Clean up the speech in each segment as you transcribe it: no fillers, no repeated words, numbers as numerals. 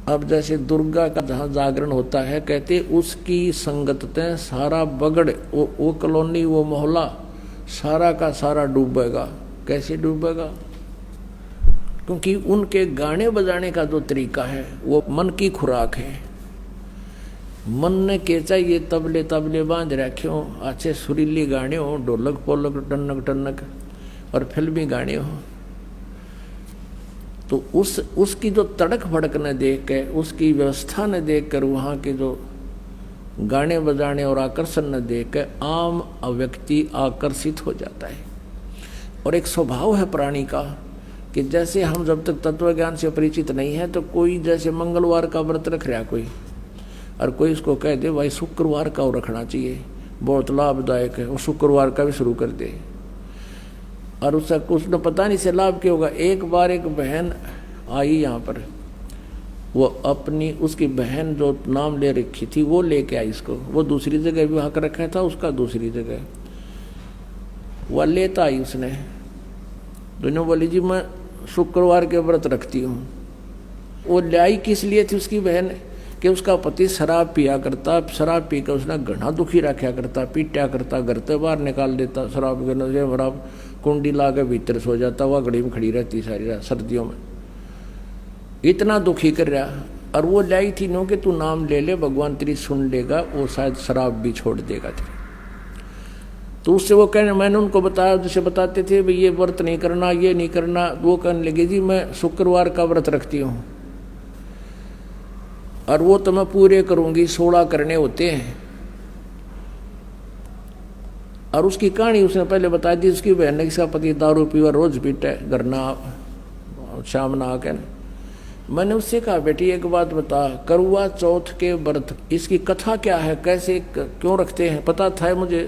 अब जैसे दुर्गा का जहाँ जागरण होता है, कहते उसकी संगत ते सारा बगड़, वो कॉलोनी, वो मोहल्ला सारा का सारा डूबेगा। कैसे डूबेगा? क्योंकि उनके गाने बजाने का जो तरीका है वो मन की खुराक है। मन ने के चाहिए तबले तबले बांध रखे हो, अच्छे सुरीली गाने हो, ढोलक पोलक टनक टनक, और फिल्मी गाने हो, तो उसकी जो तड़क भड़क न देख के, उसकी व्यवस्था न देख कर, वहाँ के जो गाने बजाने और आकर्षण न देख के आम व्यक्ति आकर्षित हो जाता है। और एक स्वभाव है प्राणी का कि जैसे हम जब तक तत्व ज्ञान से परिचित नहीं है, तो कोई जैसे मंगलवार का व्रत रख रहा कोई, और कोई इसको कह दे भाई शुक्रवार का रखना चाहिए, बहुत लाभदायक है, वो शुक्रवार का भी शुरू कर दे, और उसने पता नहीं से लाभ क्या होगा। एक बार एक बहन आई यहाँ पर, वो अपनी उसकी बहन जो नाम ले रखी थी वो लेके आई इसको, वो दूसरी जगह विवाह कर रखा था उसका, दूसरी जगह वह लेता आई उसने, दोनों बोली जी मैं शुक्रवार के व्रत रखती हूँ। वो लाई किस लिए थी उसकी बहन कि उसका पति शराब पिया करता, शराब पी कर उसने घना दुखी रखा करता, पीटा करता, घर से बाहर निकाल देता, शराब के नशे शराब कुंडी ला के भीतर सो जाता, वह घड़ी में खड़ी रहती सारी रात सर्दियों में, इतना दुखी कर रहा। और वो लाई थी नो कि तू नाम ले ले, भगवान तेरी सुन लेगा, वो शायद शराब भी छोड़ देगा तेरी। तो उससे वो कहने, मैंने उनको बताया, जैसे बताते थे भाई ये व्रत नहीं करना, ये नहीं करना, वो कहने लगे जी मैं शुक्रवार का व्रत रखती हूँ और वो तो मैं पूरे करूंगी, 16 करने होते हैं। और उसकी कहानी उसने पहले बता दी, उसकी बहन ने, इसका पति दारू पीवा रोज पीता है, घर ना शाम ना आकर। मैंने उससे कहा बेटी एक बात बता, करवा चौथ के व्रत इसकी कथा क्या है, कैसे क्यों रखते हैं, पता था मुझे।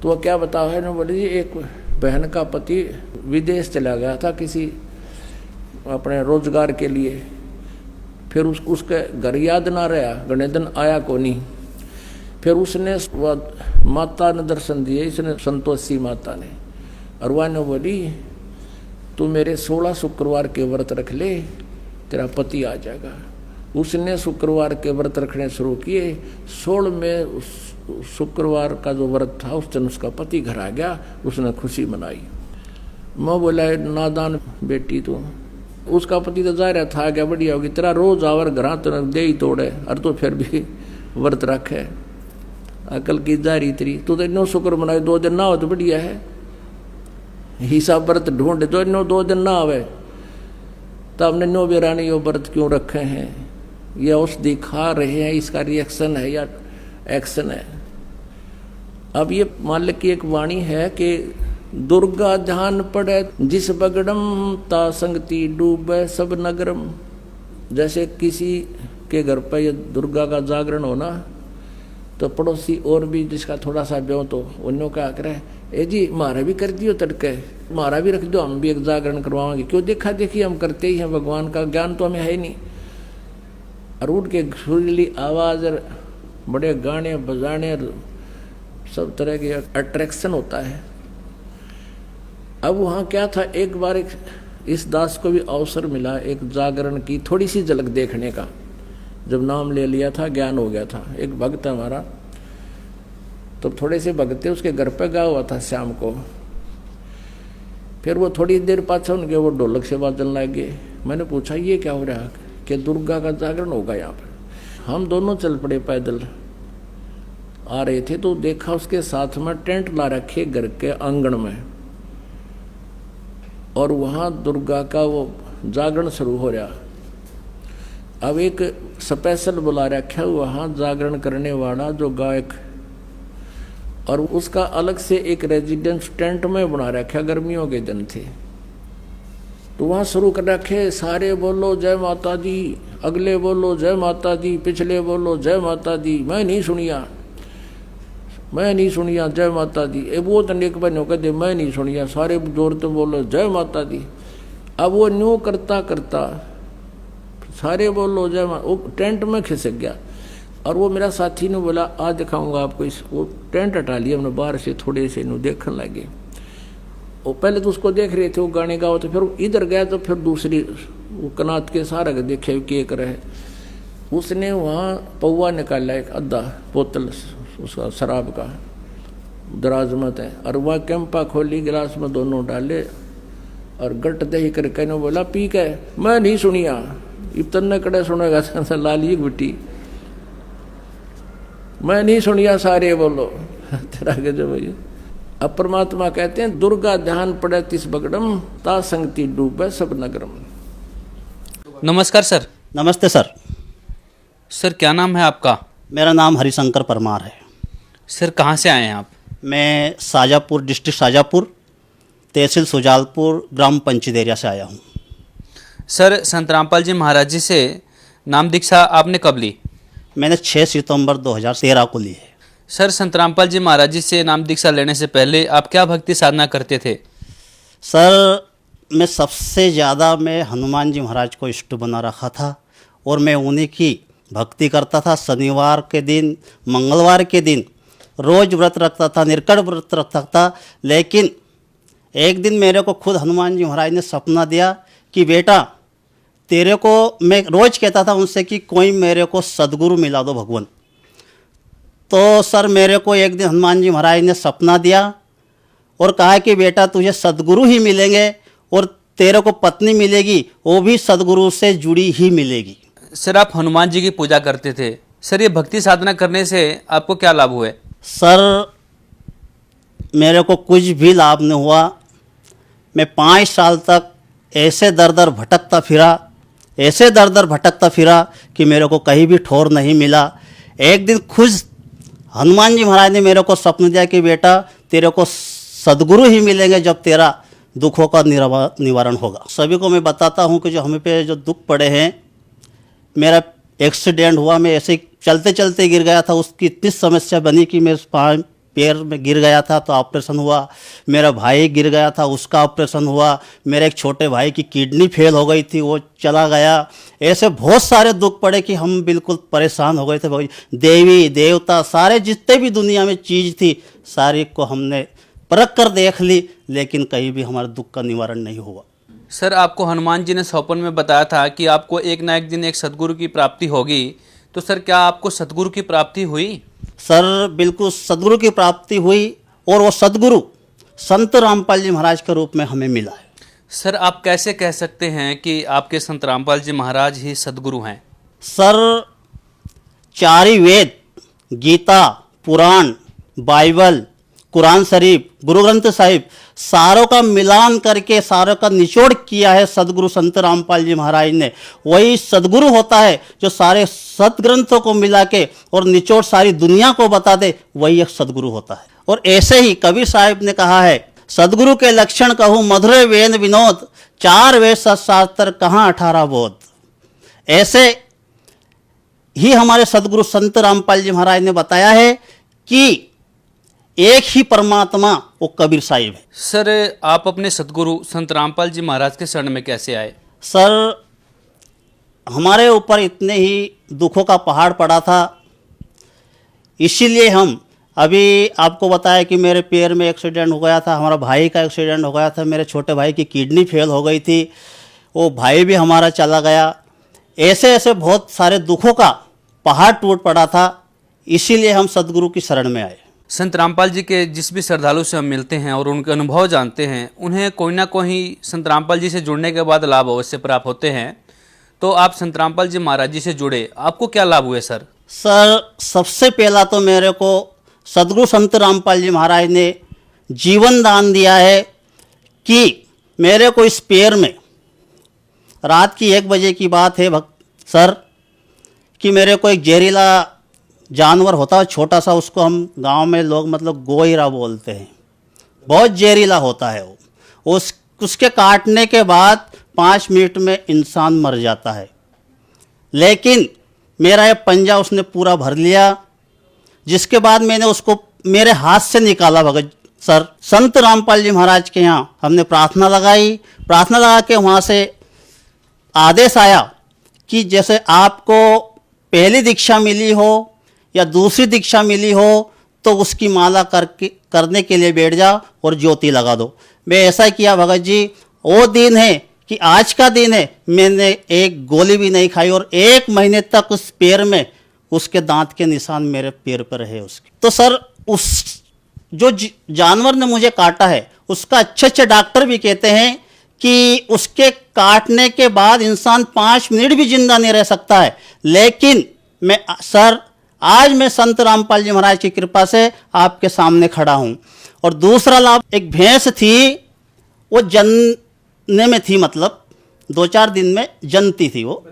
तो वह क्या बता है ना, बोले जी एक बहन का पति विदेश चला गया था किसी अपने रोजगार के लिए, फिर उसके घर याद ना रहा, घने दिन आया को नहीं। फिर उसने माता ने दर्शन दिए, इसने संतोषी माता ने, और वह ने बोली तू मेरे 16 शुक्रवार के व्रत रख ले, तेरा पति आ जाएगा। उसने शुक्रवार के व्रत रखने शुरू किए, 16 में शुक्रवार का जो व्रत था उस दिन उसका पति घर आ गया, उसने खुशी मनाई। मैं बोला नादान बेटी तू, उसका पति तो जाहिर था क्या बढ़िया होगी, तेरा रोज आवर घर तो दे ही तोड़े, और तो फिर भी व्रत रखे, अकल की जारी तेरी, तू तो इनो शुक्र मनाए, 2 दिन ना हो तो बढ़िया है, हिसाब व्रत ढूंढे तो इनो 2 दिन ना आवे, तो हमने नो बेरानी यो व्रत क्यों रखे हैं, ये औषधि खा रहे हैं, इसका रिएक्शन है या एक्शन है। अब ये मालिक की एक वाणी है कि दुर्गा ध्यान पड़े जिस बगड़म ता संगति डूबे सब नगरम। जैसे किसी के घर पर ये दुर्गा का जागरण होना, तो पड़ोसी और भी जिसका थोड़ा सा ब्यों तो उन्होंने क्या करे, ए जी हमारा भी कर दियो तड़के, हमारा भी रख दो, हम भी एक जागरण करवाएंगे, क्यों देखा देखी हम करते ही हैं, भगवान का ज्ञान तो हमें है ही नहीं। और उनके सुरीली आवाज, बड़े गाने बजाने, सब तरह के अट्रैक्शन होता है। अब वहाँ क्या था, एक बार इस दास को भी अवसर मिला एक जागरण की थोड़ी सी झलक देखने का, जब नाम ले लिया था ज्ञान हो गया था। एक भक्त हमारा, तो थोड़े से भगते उसके घर पे गया हुआ था शाम को, फिर वो थोड़ी देर पाछे उनके वो ढोलक से बाजन लगे। मैंने पूछा ये क्या हो रहा, कि दुर्गा का जागरण होगा यहाँ पर। हम दोनों चल पड़े, पैदल आ रहे थे, तो देखा उसके साथ में टेंट ला रखे घर के आंगन में, और वहाँ दुर्गा का वो जागरण शुरू हो रहा। अब एक स्पेशल बुला रखा वहाँ जागरण करने वाला जो गायक, और उसका अलग से एक रेजिडेंस टेंट में बना रखा, गर्मियों के दिन थे, तो वहाँ शुरू कर रखे, सारे बोलो जय माता दी, अगले बोलो जय माता दी, पिछले बोलो जय माता दी, मैं नहीं सुनिया जय माता दी। वो तनिक बनो कहते मैं नहीं सुनिया, सारे जोर तो बोलो जय माता दी। अब वो न्यू करता करता सारे बोलो जय माता, वो टेंट में खिसक गया। और वो मेरा साथी ने बोला आज दिखाऊंगा आपको, इस वो टेंट हटा लिया हमने, बाहर से थोड़े से नु देखने लगे। वो पहले तो उसको देख रहे थे, वो गाने गाओ, तो फिर इधर गया, तो फिर दूसरी वो कनात के सारा के देखे के करे। उसने वहाँ पौवा निकाला एक आधा बोतल उसका शराब का, दराज मत है, और वह कैंपा खोली, गिलास में दोनों डाले और गट दही कर कहने बोला पी के। मैं नहीं सुनिया, इतना कड़े सुनेगा लाली बिटी, मैं नहीं सुनिया, सारे बोलो तेरा के जो भैया। अब परमात्मा कहते हैं दुर्गा ध्यान पड़े तिस बगड़म, ता संगति डूबे सब नगरम। नमस्कार सर। नमस्ते सर। सर क्या नाम है आपका? मेरा नाम हरिशंकर परमार है। सर कहाँ से आए हैं आप? मैं शाजापुर, डिस्ट्रिक्ट शाजापुर, तहसील सुजालपुर, ग्राम पंचदेरिया से आया हूँ। सर संत रामपाल जी महाराज जी से नाम दीक्षा आपने कब ली? मैंने 6 सितंबर 2013 को ली है। सर संत रामपाल जी महाराज जी से नाम दीक्षा लेने से पहले आप क्या भक्ति साधना करते थे? सर मैं सबसे ज़्यादा मैं हनुमान जी महाराज को इष्ट बना रखा था और मैं उन्हीं की भक्ति करता था। शनिवार के दिन, मंगलवार के दिन रोज़ व्रत रखता था, निर्कट व्रत रखता था। लेकिन एक दिन मेरे को खुद हनुमान जी महाराज ने सपना दिया कि बेटा तेरे को, मैं रोज़ कहता था उनसे कि कोई मेरे को सद्गुरु मिला दो भगवान। तो सर मेरे को एक दिन हनुमान जी महाराज ने सपना दिया और कहा कि बेटा तुझे सद्गुरु ही मिलेंगे और तेरे को पत्नी मिलेगी, वो भी सद्गुरु से जुड़ी ही मिलेगी। सर आप हनुमान जी की पूजा करते थे, सर ये भक्ति साधना करने से आपको क्या लाभ हुए? सर मेरे को कुछ भी लाभ नहीं हुआ। मैं 5 साल तक ऐसे दर दर भटकता फिरा कि मेरे को कहीं भी ठौर नहीं मिला। एक दिन खुद हनुमान जी महाराज ने मेरे को स्वप्न दिया कि बेटा तेरे को सद्गुरु ही मिलेंगे जब तेरा दुखों का निवारण होगा। सभी को मैं बताता हूँ कि जो हमें पे जो दुख पड़े हैं, मेरा एक्सीडेंट हुआ, मैं ऐसे चलते चलते गिर गया था, उसकी इतनी समस्या बनी कि मैं पैर में गिर गया था तो ऑपरेशन हुआ। मेरा भाई गिर गया था, उसका ऑपरेशन हुआ। मेरे एक छोटे भाई की किडनी फेल हो गई थी, वो चला गया। ऐसे बहुत सारे दुख पड़े कि हम बिल्कुल परेशान हो गए थे। भाई देवी देवता सारे जितने भी दुनिया में चीज़ थी सारी को हमने परख कर देख ली, लेकिन कहीं भी हमारे दुख का निवारण नहीं हुआ। सर आपको हनुमान जी ने स्वप्न में बताया था कि आपको एक ना एक दिन एक सद्गुरु की प्राप्ति होगी, तो सर क्या आपको सद्गुरु की प्राप्ति हुई? सर बिल्कुल सद्गुरु की प्राप्ति हुई और वो सद्गुरु संत रामपाल जी महाराज के रूप में हमें मिला है। सर आप कैसे कह सकते हैं कि आपके संत रामपाल जी महाराज ही सद्गुरु हैं? सर 4 ही वेद, गीता, पुराण, बाइबल, कुरान शरीफ, गुरु ग्रंथ साहिब, सारों का मिलान करके सारों का निचोड़ किया है सदगुरु संत रामपाल जी महाराज ने। वही सदगुरु होता है जो सारे सदग्रंथों को मिला के और निचोड़ सारी दुनिया को बता दे, वही एक सदगुरु होता है। और ऐसे ही कबीर साहिब ने कहा है, सदगुरु के लक्षण कहूँ मधुर वेद विनोद, 4 वेद शास्त्र कहाँ 18 बोध। ऐसे ही हमारे सदगुरु संत रामपाल जी महाराज ने बताया है कि एक ही परमात्मा वो कबीर साहिब है। सर आप अपने सदगुरु संत रामपाल जी महाराज के शरण में कैसे आए? सर हमारे ऊपर इतने ही दुखों का पहाड़ पड़ा था, इसीलिए हम अभी आपको बताया कि मेरे पैर में एक्सीडेंट हो गया था, हमारा भाई का एक्सीडेंट हो गया था, मेरे छोटे भाई की किडनी फेल हो गई थी, वो भाई भी हमारा चला गया। ऐसे ऐसे बहुत सारे दुखों का पहाड़ टूट पड़ा था, इसीलिए हम सदगुरु की शरण में आए। संत रामपाल जी के जिस भी श्रद्धालु से हम मिलते हैं और उनके अनुभव जानते हैं, उन्हें कोई ना कोई संत रामपाल जी से जुड़ने के बाद लाभ अवश्य प्राप्त होते हैं। तो आप संत रामपाल जी महाराज जी से जुड़े, आपको क्या लाभ हुए सर? सर सबसे पहला तो मेरे को सदगुरु संत रामपाल जी महाराज ने जीवन दान दिया है कि मेरे को इस पैर में रात की 1 बजे की बात है सर, कि मेरे को एक जहरीला जानवर होता है छोटा सा, उसको हम गांव में लोग मतलब गोईरा बोलते हैं, बहुत जहरीला होता है वो। उसके काटने के बाद 5 मिनट में इंसान मर जाता है, लेकिन मेरा ये पंजा उसने पूरा भर लिया, जिसके बाद मैंने उसको मेरे हाथ से निकाला। भगत सर संत रामपाल जी महाराज के यहाँ हमने प्रार्थना लगाई, प्रार्थना लगा के वहाँ से आदेश आया कि जैसे आपको पहली दीक्षा मिली हो या दूसरी दीक्षा मिली हो तो उसकी माला करने के लिए बैठ जाओ और ज्योति लगा दो। मैं ऐसा किया भगत जी। वो दिन है कि आज का दिन है, मैंने एक गोली भी नहीं खाई और 1 महीने तक उस पैर में उसके दांत के निशान मेरे पैर पर है उसके। तो सर उस जो जानवर ने मुझे काटा है उसका अच्छे डॉक्टर भी कहते हैं कि उसके काटने के बाद इंसान 5 मिनट भी जिंदा नहीं रह सकता है। लेकिन आज मैं संत रामपाल जी महाराज की कृपा से आपके सामने खड़ा हूं। और दूसरा लाभ, एक भैंस थी, वो जनने में थी, मतलब 2-4 दिन में जनती थी, वो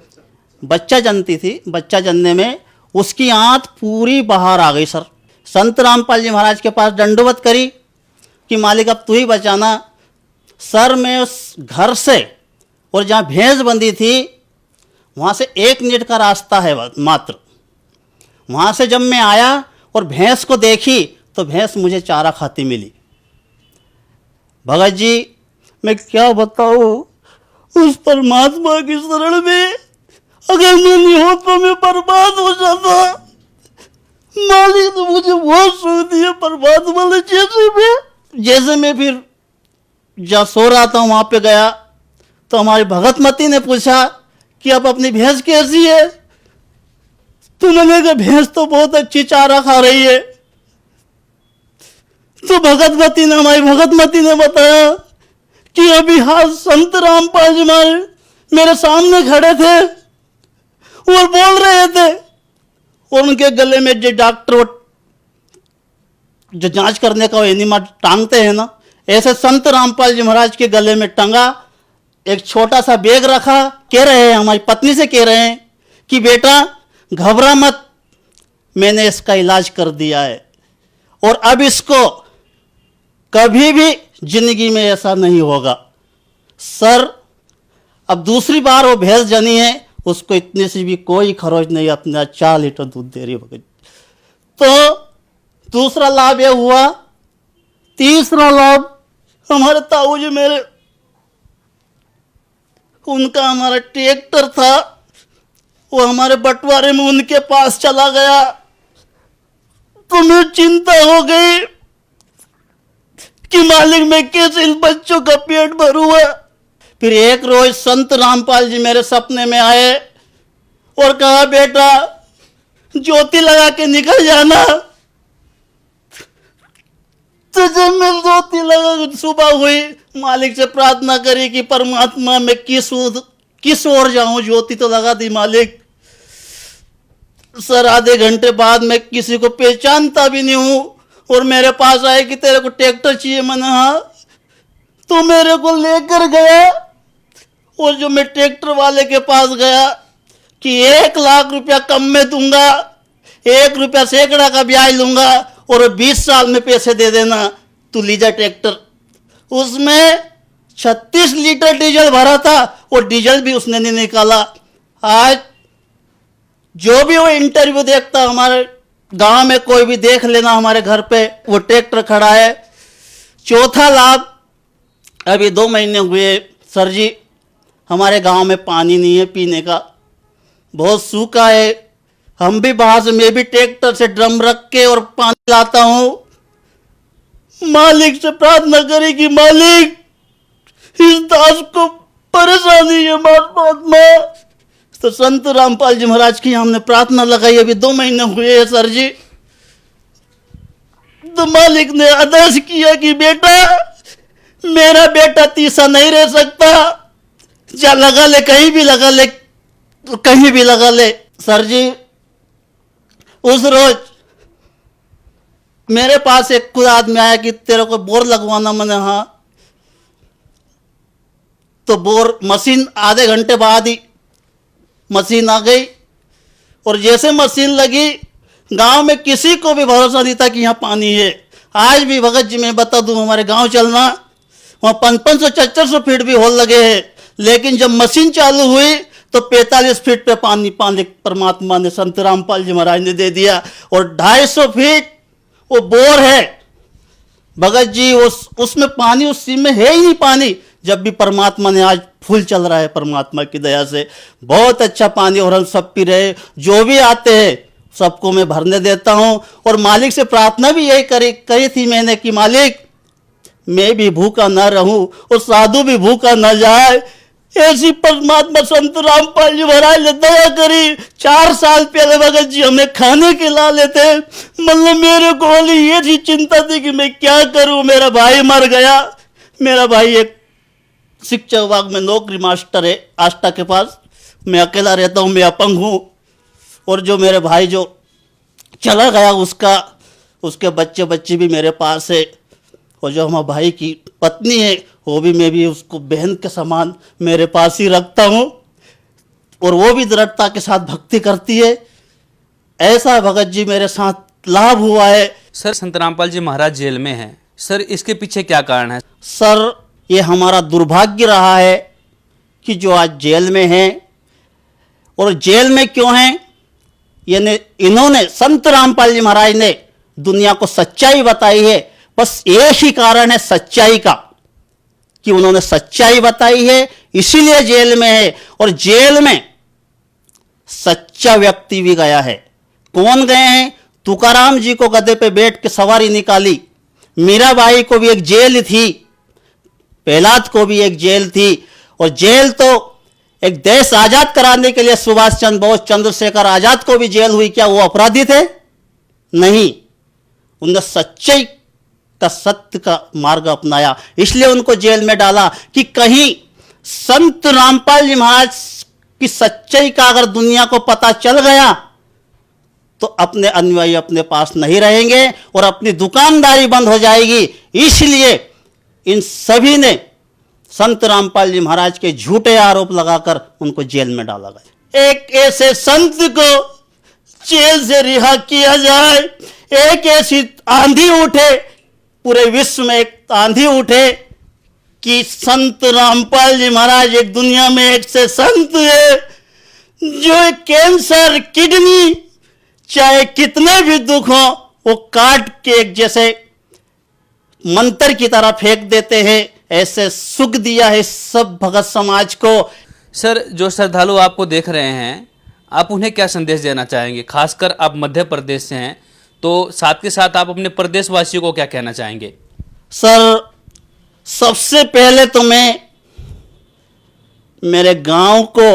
बच्चा जनती थी। बच्चा जनने में उसकी आंत पूरी बाहर आ गई सर। संत रामपाल जी महाराज के पास दंडवत करी कि मालिक अब तू ही बचाना। सर मैं उस घर से और जहाँ भैंस बंधी थी वहाँ से 1 मिनट का रास्ता है मात्र। वहाँ से जब मैं आया और भैंस को देखी तो भैंस मुझे चारा खाती मिली। भगत जी मैं क्या बताऊँ, उस परमात्मा की शरण में अगर मैं नहीं हो तो मैं बर्बाद हो जाता। मालिक ने मुझे बहुत सुख दिया परमात्मा ने। जैसे मैं फिर जहाँ सो रहा था वहाँ पे गया तो हमारी भगतमती ने पूछा कि अब अपनी भैंस कैसी है? तो मैंने कहा भैंस तो बहुत अच्छी चारा खा रही है। तो हमारी भगतमती ने बताया कि अभी हाथ संत रामपाल जी मेरे सामने खड़े थे और बोल रहे थे, और उनके गले में जो डॉक्टर जो जांच करने का एनिमा टांगते हैं ना, ऐसे संत रामपाल जी महाराज के गले में टंगा एक छोटा सा बैग रखा। कह रहे हैं, हमारी पत्नी से कह रहे हैं कि बेटा घबरा मत, मैंने इसका इलाज कर दिया है और अब इसको कभी भी जिंदगी में ऐसा नहीं होगा। सर अब दूसरी बार वो भैंस जनी है, उसको इतने से भी कोई खरोच नहीं, अपना 4 लीटर दूध दे रही है। तो दूसरा लाभ यह हुआ। तीसरा लाभ, हमारे ताऊ जी उनका हमारा ट्रैक्टर था, वो हमारे बंटवारे में उनके पास चला गया। तो मैं चिंता हो गई कि मालिक मैं कैसे इन बच्चों का पेट भरूंगा। फिर एक रोज संत रामपाल जी मेरे सपने में आए और कहा बेटा ज्योति लगा के निकल जाना। तो जब मैं ज्योति लगा, सुबह हुई, मालिक से प्रार्थना करी कि परमात्मा मैं किस ओर जाऊं, ज्योति तो लगा दी मालिक। सर आधे घंटे बाद मैं किसी को पहचानता भी नहीं हूं और मेरे पास आए कि तेरे को ट्रैक्टर चाहिए। मैंने हाँ। तो मेरे को लेकर गया और जो मैं ट्रैक्टर वाले के पास गया कि 1 लाख रुपया कम में दूंगा, 1 रुपया सैकड़ा का ब्याज लूंगा और 20 साल में पैसे दे देना, तू लीजा ट्रैक्टर। उसमें 36 लीटर डीजल भरा था और डीजल भी उसने नहीं निकाला। आज जो भी वो इंटरव्यू देखता, हमारे गांव में कोई भी देख लेना, हमारे घर पे वो ट्रैक्टर खड़ा है। चौथा लाभ, अभी 2 महीने हुए सर जी, हमारे गांव में पानी नहीं है पीने का, बहुत सूखा है। हम भी बाहर से, मैं भी ट्रैक्टर से ड्रम रख के और पानी लाता हूं। मालिक से प्रार्थना करी कि मालिक इस दास को परेशानी है परमात्मा। तो संत रामपाल जी महाराज की हमने प्रार्थना लगाई। अभी 2 महीने हुए हैं सर जी। तो मालिक ने आदेश किया कि बेटा मेरा बेटा तीसा नहीं रह सकता, जा लगा ले, कहीं भी लगा ले, कहीं भी लगा ले। सर जी उस रोज मेरे पास एक खुद आदमी आया कि तेरे को बोर लगवाना। मैंने हाँ। तो बोर मशीन आधे घंटे बाद ही मशीन आ गई और जैसे मशीन लगी, गांव में किसी को भी भरोसा नहीं था कि यहाँ पानी है। आज भी भगत जी मैं बता दूं, हमारे गांव चलना, वहाँ 500-400 फीट भी होल लगे हैं, लेकिन जब मशीन चालू हुई तो 45 फीट पे पानी परमात्मा ने, संत रामपाल जी महाराज ने दे दिया। और 250 फीट वो बोर है भगत जी, उसमें पानी, उस सीम में है ही नहीं पानी। जब भी परमात्मा ने, आज फुल चल रहा है परमात्मा की दया से, बहुत अच्छा पानी, और हम सब पी रहे। जो भी आते हैं सबको मैं भरने देता हूं। और मालिक से प्रार्थना भी यही करी थी मैंने कि मालिक मैं भी भूखा ना रहूं और साधु भी भूखा ना जाए। ऐसी परमात्मा संत रामपाल जी महाराज ने दया करी। 4 साल पहले भगत जी हमें खाने खिला लेते। मतलब मेरे को ये थी चिंता थी कि मैं क्या करूं, मेरा भाई मर गया। मेरा भाई एक शिक्षा विभाग में नौकरी मास्टर है आष्टा के पास। मैं अकेला रहता हूं, मैं अपंग हूं। और जो मेरे भाई जो चला गया उसके बच्चे बच्ची भी मेरे पास है। और जो हमारे भाई की पत्नी है वो भी, मैं भी उसको बहन के समान मेरे पास ही रखता हूँ। और वो भी दृढ़ता के साथ भक्ति करती है। ऐसा भगत जी मेरे साथ लाभ हुआ है। सर, संत रामपाल जी महाराज जेल में हैं। सर, इसके पीछे क्या कारण है? सर, ये हमारा दुर्भाग्य रहा है कि जो आज जेल में हैं। और जेल में क्यों हैं? इन्होंने संत रामपाल जी महाराज ने दुनिया को सच्चाई बताई है। बस एक ही कारण है सच्चाई का, कि उन्होंने सच्चाई बताई है, इसीलिए जेल में है। और जेल में सच्चा व्यक्ति भी गया है। कौन गए हैं? तुकाराम जी को गधे पे बैठ के सवारी निकाली। मीराबाई को भी एक जेल थी, प्रहलाद को भी एक जेल थी। और जेल तो एक देश आजाद कराने के लिए सुभाष चंद्र बोस, चंद्रशेखर आजाद को भी जेल हुई। क्या वो अपराधी थे? नहीं, उन्होंने सच्चाई का, सत्य का मार्ग अपनाया, इसलिए उनको जेल में डाला। कि कहीं संत रामपाल जी महाराज की सच्चाई का अगर दुनिया को पता चल गया तो अपने अनुयायी अपने पास नहीं रहेंगे और अपनी दुकानदारी बंद हो जाएगी। इसलिए इन सभी ने संत रामपाल जी महाराज के झूठे आरोप लगाकर उनको जेल में डाला गया। एक ऐसे संत को जेल से रिहा किया जाए, एक ऐसी आंधी उठे, पूरे विश्व में एक आंधी उठे कि संत रामपाल जी महाराज एक दुनिया में एक से संत है जो कैंसर, किडनी, चाहे कितने भी दुख हो वो काट के एक जैसे मंत्र की तरह फेंक देते हैं। ऐसे सुख दिया है सब भगत समाज को। सर, जो श्रद्धालु आपको देख रहे हैं, आप उन्हें क्या संदेश देना चाहेंगे? खासकर आप मध्य प्रदेश से हैं, तो साथ के साथ आप अपने प्रदेशवासियों को क्या कहना चाहेंगे? सर, सबसे पहले तो मैं मेरे गांव को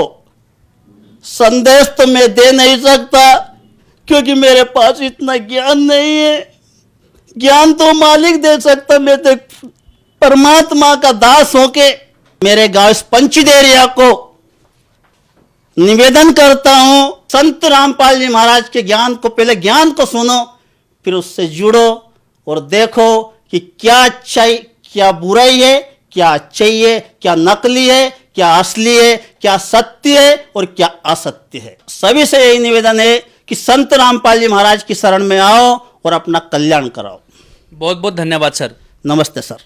संदेश तो मैं दे नहीं सकता, क्योंकि मेरे पास इतना ज्ञान नहीं है। ज्ञान तो मालिक दे सकता। मैं तो परमात्मा का दास होके मेरे गांव पंचदेरिया को निवेदन करता हूं, संत रामपाल जी महाराज के ज्ञान को, पहले ज्ञान को सुनो, फिर उससे जुड़ो और देखो कि क्या अच्छाई, क्या बुराई है, क्या अच्छाई है, क्या नकली है, क्या असली है, क्या सत्य है और क्या असत्य है। सभी से यही निवेदन है कि संत रामपाल जी महाराज की शरण में आओ और अपना कल्याण कराओ। बहुत बहुत धन्यवाद सर। नमस्ते सर।